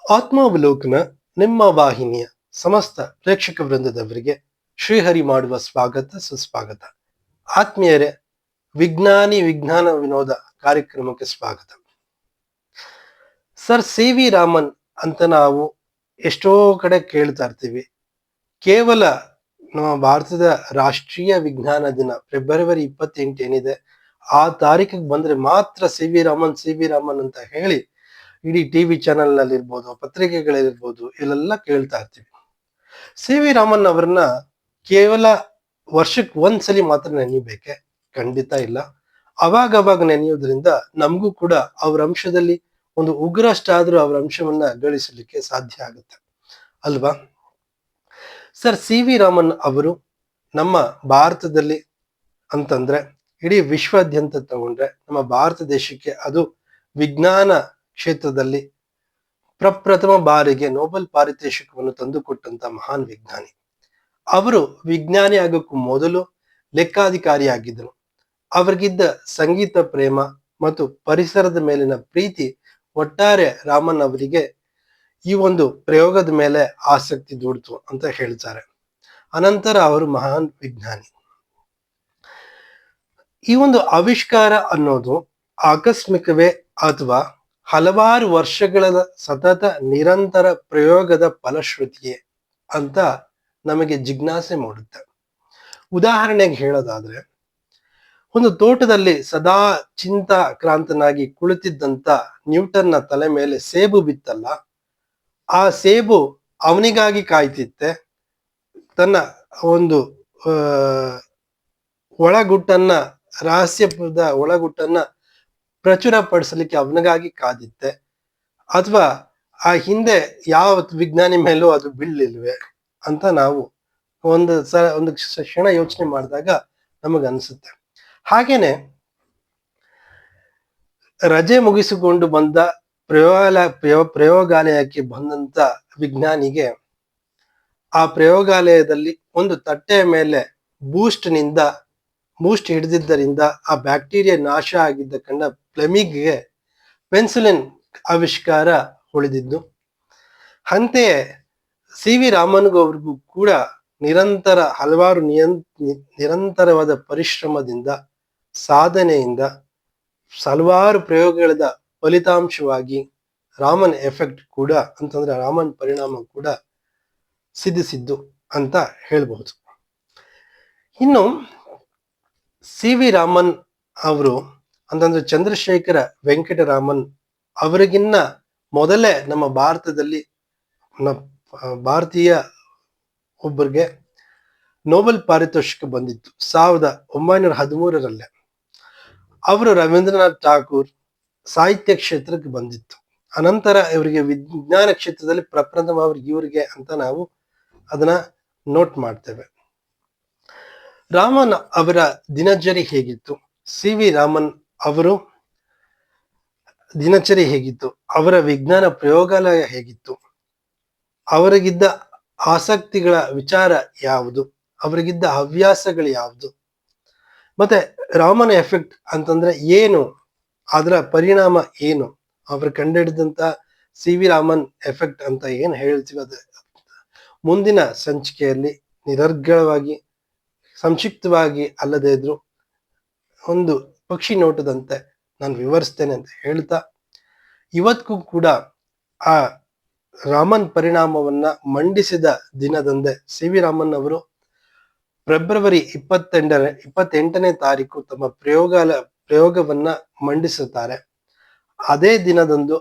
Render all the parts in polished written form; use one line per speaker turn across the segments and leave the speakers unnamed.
ಆತ್ಮಾವಲೋಕನ ನಿಮ್ಮ ವಾಹಿನಿಯ ಸಮಸ್ತ ಪ್ರೇಕ್ಷಕ ವೃಂದದವರಿಗೆ ಶ್ರೀಹರಿ ಮಾಡುವ ಸ್ವಾಗತ ಸುಸ್ವಾಗತ. ಆತ್ಮೀಯರೇ, ವಿಜ್ಞಾನ ವಿನೋದ ಕಾರ್ಯಕ್ರಮಕ್ಕೆ ಸ್ವಾಗತ. Sir CV. ರಾಮನ್ ಅಂತ ನಾವು ಎಷ್ಟೋ ಕಡೆ ಕೇಳ್ತಾ ಇರ್ತೀವಿ. ಕೇವಲ ನಮ್ಮ ಭಾರತದ ರಾಷ್ಟ್ರೀಯ ವಿಜ್ಞಾನ ದಿನ ಫೆಬ್ರವರಿ 28 ಏನಿದೆ ಆ ತಾರೀಕಿಗೆ ಬಂದ್ರೆ ಮಾತ್ರ ಸಿ.ವಿ. ರಾಮನ್ ಅಂತ ಹೇಳಿ ಇಡೀ ಟಿವಿ ಚಾನೆಲ್ ನಲ್ಲಿ ಇರ್ಬೋದು, ಪತ್ರಿಕೆಗಳಿರ್ಬೋದು, ಇಲ್ಲೆಲ್ಲ ಕೇಳ್ತಾ ಇರ್ತೀವಿ. ಸಿ.ವಿ. ರಾಮನ್ ಅವರನ್ನ ಕೇವಲ ವರ್ಷಕ್ಕೆ ಒಂದ್ಸಲಿ ಮಾತ್ರ ನೆನೆಯಬೇಕೆ? ಖಂಡಿತ ಇಲ್ಲ. ಅವಾಗ ನೆನೆಯೋದ್ರಿಂದ ನಮಗೂ ಕೂಡ ಅವ್ರ ಅಂಶದಲ್ಲಿ ಒಂದು ಉಗ್ರಷ್ಟಾದ್ರೂ ಅವರ ಅಂಶವನ್ನ ಗಳಿಸಲಿಕ್ಕೆ ಸಾಧ್ಯ ಆಗುತ್ತೆ ಅಲ್ವಾ? Sir CV. ರಾಮನ್ ಅವರು ನಮ್ಮ ಭಾರತದಲ್ಲಿ ಅಂತಂದ್ರೆ ಇಡೀ ವಿಶ್ವಾದ್ಯಂತ ತಗೊಂಡ್ರೆ ನಮ್ಮ ಭಾರತ ದೇಶಕ್ಕೆ ಅದು ವಿಜ್ಞಾನ ಕ್ಷೇತ್ರದಲ್ಲಿ ಪ್ರಪ್ರಥಮ ಬಾರಿಗೆ ನೊಬೆಲ್ ಪಾರಿತೋಷಿಕವನ್ನು ತಂದುಕೊಟ್ಟಂತ ಮಹಾನ್ ವಿಜ್ಞಾನಿ. ಅವರು ವಿಜ್ಞಾನಿ ಆಗೋಕ್ಕೂ ಮೊದಲು ಲೆಕ್ಕಾಧಿಕಾರಿಯಾಗಿದ್ದರು. ಅವ್ರಿಗಿದ್ದ ಸಂಗೀತ ಪ್ರೇಮ ಮತ್ತು ಪರಿಸರದ ಮೇಲಿನ ಪ್ರೀತಿ ಒಟ್ಟಾರೆ ರಾಮನ್ ಅವರಿಗೆ ಈ ಒಂದು ಪ್ರಯೋಗದ ಮೇಲೆ ಆಸಕ್ತಿ ದೂಡ್ತು ಅಂತ ಹೇಳ್ತಾರೆ. ಅನಂತರ ಅವರು ಮಹಾನ್ ವಿಜ್ಞಾನಿ. ಈ ಒಂದು ಆವಿಷ್ಕಾರ ಅನ್ನೋದು ಆಕಸ್ಮಿಕವೇ ಅಥವಾ ಹಲವಾರು ವರ್ಷಗಳ ಸತತ ನಿರಂತರ ಪ್ರಯೋಗದ ಫಲಶ್ರುತಿಯೇ ಅಂತ ನಮಗೆ ಜಿಜ್ಞಾಸೆ ಮೂಡುತ್ತೆ. ಉದಾಹರಣೆಗೆ ಹೇಳೋದಾದ್ರೆ, ಒಂದು ತೋಟದಲ್ಲಿ ಸದಾ ಚಿಂತಾಕ್ರಾಂತನಾಗಿ ಕುಳಿತಿದ್ದಂತ ನ್ಯೂಟನ್ನ ತಲೆ ಮೇಲೆ ಸೇಬು ಬಿತ್ತಲ್ಲ, ಆ ಸೇಬು ಅವನಿಗಾಗಿ ಕಾಯ್ತಿತ್ತೆ. ತನ್ನ ಒಂದು ಒಳಗುಟ್ಟನ್ನ ರಹಸ್ಯದ ಒಳಗುಟ್ಟನ್ನ ಪ್ರಚುರ ಪಡಿಸಲಿಕ್ಕೆ ಅವನಿಗಾಗಿ ಕಾದಿತ್ತೆ. ಅಥವಾ ಆ ಹಿಂದೆ ಯಾವ ವಿಜ್ಞಾನಿ ಮೇಲೂ ಅದು ಬೀಳ್ಲಿಲ್ವೇ ಅಂತ ನಾವು ಒಂದು ಕ್ಷಣ ಯೋಚನೆ ಮಾಡಿದಾಗ ನಮಗನ್ಸುತ್ತೆ. ಹಾಗೇನೆ ರಜೆ ಮುಗಿಸಿಕೊಂಡು ಬಂದ ಪ್ರಯೋಗಾಲಯಕ್ಕೆ ಬಂದಂತ ವಿಜ್ಞಾನಿಗೆ ಆ ಪ್ರಯೋಗಾಲಯದಲ್ಲಿ ಒಂದು ತಟ್ಟೆಯ ಮೇಲೆ ಬೂಸ್ಟ್ ಹಿಡಿದಿದ್ದರಿಂದ ಆ ಬ್ಯಾಕ್ಟೀರಿಯಾ ನಾಶ ಆಗಿದ್ದ ಕಂಡ ಫ್ಲೆಮಿಂಗ್ಗೆ ಪೆನ್ಸಿಲಿನ್ ಆವಿಷ್ಕಾರ ಉಳಿದಿದ್ದು. ಅಂತೆಯೇ ಸಿ.ವಿ. ರಾಮನ್ಗೂ ಅವ್ರಿಗೂ ಕೂಡ ಹಲವಾರು ನಿರಂತರವಾದ ಪರಿಶ್ರಮದಿಂದ, ಸಾಧನೆಯಿಂದ, ಹಲವಾರು ಪ್ರಯೋಗಗಳ ಫಲಿತಾಂಶವಾಗಿ ರಾಮನ್ ಎಫೆಕ್ಟ್ ಕೂಡ ಅಂತಂದ್ರೆ ರಾಮನ್ ಪರಿಣಾಮ ಕೂಡ ಸಿದ್ಧಿಸಿದ್ದು ಅಂತ ಹೇಳ್ಬಹುದು. ಇನ್ನು ಸಿ.ವಿ. ರಾಮನ್ ಅವರು ಅಂತಂದ್ರೆ ಚಂದ್ರಶೇಖರ ವೆಂಕಟರಾಮನ್ ಅವರಿಗಿನ್ನ ಮೊದಲೇ ನಮ್ಮ ಭಾರತದಲ್ಲಿ ಭಾರತೀಯ ಒಬ್ಬರಿಗೆ ನೊಬೆಲ್ ಪಾರಿತೋಷಿಕ ಬಂದಿತ್ತು 1913. ಅವರು ರವೀಂದ್ರನಾಥ್ ಠಾಕೂರ್ ಸಾಹಿತ್ಯ ಕ್ಷೇತ್ರಕ್ಕೆ ಬಂದಿತ್ತು. ಅನಂತರ ಇವರಿಗೆ ವಿಜ್ಞಾನ ಕ್ಷೇತ್ರದಲ್ಲಿ ಪ್ರಪ್ರಥಮ ಇವರಿಗೆ ಅಂತ ನಾವು ಅದನ್ನ ನೋಟ್ ಮಾಡ್ತೇವೆ. ರಾಮನ್ ಅವರ ದಿನಚರಿ ಹೇಗಿತ್ತು, ಸಿ.ವಿ. ರಾಮನ್ ಅವರು ದಿನಚರಿ ಹೇಗಿತ್ತು, ಅವರ ವಿಜ್ಞಾನ ಪ್ರಯೋಗಾಲಯ ಹೇಗಿತ್ತು, ಅವರಿಗಿದ್ದ ಆಸಕ್ತಿಗಳ ವಿಚಾರ ಯಾವುದು, ಅವರಿಗಿದ್ದ ಹವ್ಯಾಸಗಳು ಯಾವುದು, ಮತ್ತೆ ರಾಮನ್ ಎಫೆಕ್ಟ್ ಅಂತಂದ್ರೆ ಏನು, ಅದರ ಪರಿಣಾಮ ಏನು, ಅವರು ಕಂಡುಹಿಡಿದಂತ ಸಿ.ವಿ. ರಾಮನ್ ಎಫೆಕ್ಟ್ ಅಂತ ಏನ್ ಹೇಳ್ತೀವಿ ಅದು ಮುಂದಿನ ಸಂಚಿಕೆಯಲ್ಲಿ ನಿರರ್ಗಳವಾಗಿ ಸಂಕ್ಷಿಪ್ತವಾಗಿ ಅಲ್ಲದೆ ಇದ್ರು ಒಂದು ಪಕ್ಷಿ ನೋಟದಂತೆ ನಾನು ವಿವರಿಸ್ತೇನೆ ಅಂತ ಹೇಳ್ತಾ, ಇವತ್ತಿಗೂ ಕೂಡ ಆ ರಾಮನ್ ಪರಿಣಾಮವನ್ನ ಮಂಡಿಸಿದ ದಿನದಂದೇ ಸಿ.ವಿ. ರಾಮನ್ ಅವರು ಫೆಬ್ರವರಿ 28ನೇ ತಾರೀಕು ತಮ್ಮ ಪ್ರಯೋಗವನ್ನ ಮಂಡಿಸುತ್ತಾರೆ. ಅದೇ ದಿನದಂದು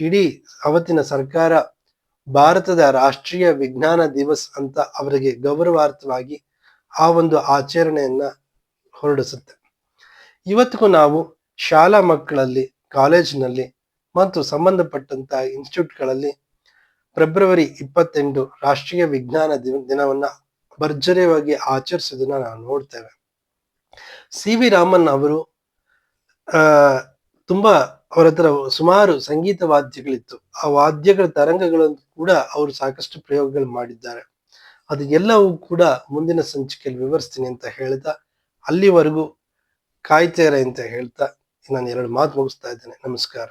ಇಡೀ ಅವತ್ತಿನ ಸರ್ಕಾರ ಭಾರತದ ರಾಷ್ಟ್ರೀಯ ವಿಜ್ಞಾನ ದಿವಸ್ ಅಂತ ಅವರಿಗೆ ಗೌರವಾರ್ಥವಾಗಿ ಆ ಒಂದು ಆಚರಣೆಯನ್ನ ಹೊರಡಿಸುತ್ತೆ. ಇವತ್ತಿಗೂ ನಾವು ಶಾಲಾ ಮಕ್ಕಳಲ್ಲಿ, ಕಾಲೇಜಿನಲ್ಲಿ ಮತ್ತು ಸಂಬಂಧಪಟ್ಟಂತ ಇನ್ಸ್ಟಿಟ್ಯೂಟ್ಗಳಲ್ಲಿ ಫೆಬ್ರವರಿ 28 ರಾಷ್ಟ್ರೀಯ ವಿಜ್ಞಾನ ದಿನವನ್ನ ಭರ್ಜರಿಯಾಗಿ ಆಚರಿಸೋದನ್ನ ನಾವು ನೋಡ್ತೇವೆ. ಸಿ.ವಿ. ರಾಮನ್ ಅವರು ತುಂಬಾ ಅವರ ಹತ್ರ ಸುಮಾರು ಸಂಗೀತ ವಾದ್ಯಗಳಿತ್ತು. ಆ ವಾದ್ಯಗಳ ತರಂಗಗಳನ್ನು ಕೂಡ ಅವರು ಸಾಕಷ್ಟು ಪ್ರಯೋಗಗಳು ಮಾಡಿದ್ದಾರೆ. ಅದು ಎಲ್ಲವೂ ಕೂಡ ಮುಂದಿನ ಸಂಚಿಕೆಯಲ್ಲಿ ವಿವರಿಸ್ತೀನಿ ಅಂತ ಹೇಳ್ತಾ, ಅಲ್ಲಿವರೆಗೂ ಕಾಯ್ತೇರೆ ಅಂತ ಹೇಳ್ತಾ ನಾನು 2 ಮಾತು ಮುಗಿಸ್ತಾ ಇದ್ದೇನೆ. ನಮಸ್ಕಾರ.